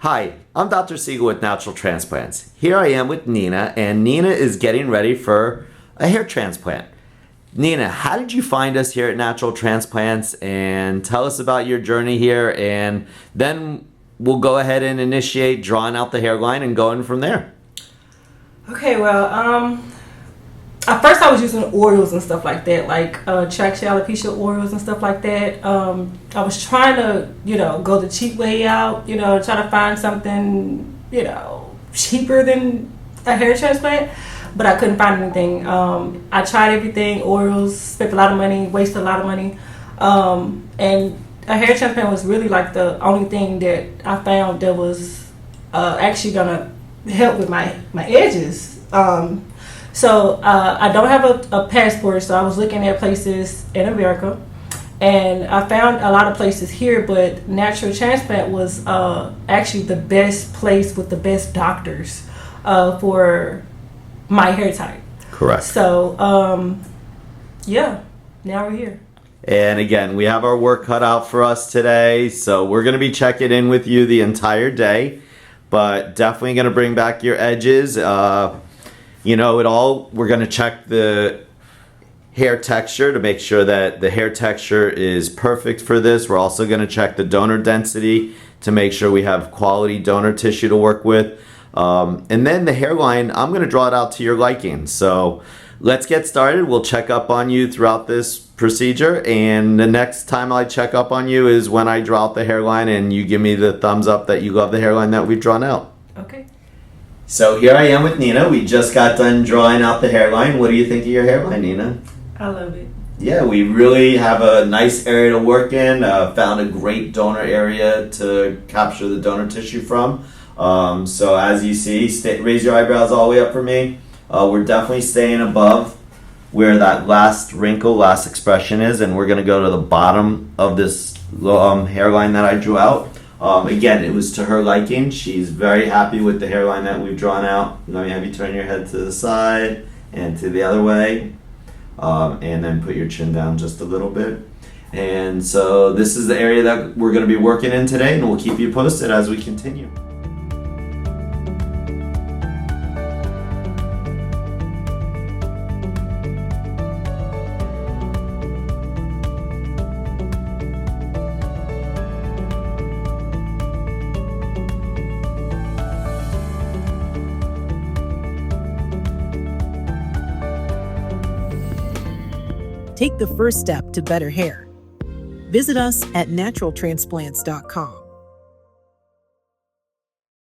Hi, I'm Dr. Siegel with Natural Transplants. Here I am with Nina, and Nina is getting ready for a hair transplant. Nina, how did you find us here at Natural Transplants? And tell us about your journey here, and then we'll go ahead and initiate drawing out the hairline and going from there. Okay, well, at first I was using oils and stuff like that, like traction alopecia oils and stuff like that. I was trying to, go the cheap way out, try to find something, cheaper than a hair transplant, but I couldn't find anything. I tried everything, oils, spent a lot of money, wasted a lot of money, and a hair transplant was really like the only thing that I found that was actually gonna help with my edges. So I don't have a passport, so I was looking at places in America, and I found a lot of places here, but Natural Transplant was actually the best place with the best doctors for my hair type. Correct. So, yeah, now we're here. And again, we have our work cut out for us today, so we're going to be checking in with you the entire day, but definitely going to bring back your edges. We're going to check the hair texture to make sure that the hair texture is perfect for this. We're also going to check the donor density to make sure we have quality donor tissue to work with. And then the hairline, I'm going to draw it out to your liking. So let's get started. We'll check up on you throughout this procedure. And the next time I check up on you is when I draw out the hairline and you give me the thumbs up that you love the hairline that we've drawn out. Okay. So here I am with Nina. We just got done drawing out the hairline. What do you think of your hairline, Nina? I love it. Yeah, we really have a nice area to work in. Found a great donor area to capture the donor tissue from. So as you see, raise your eyebrows all the way up for me. We're definitely staying above where that last wrinkle, last expression is, and we're going to go to the bottom of this hairline that I drew out. Again, it was to her liking. She's very happy with the hairline that we've drawn out. Let me have you turn your head to the side and to the other way. And then put your chin down just a little bit. And so this is the area that we're going to be working in today, and we'll keep you posted as we continue. Take the first step to better hair. Visit us at naturaltransplants.com.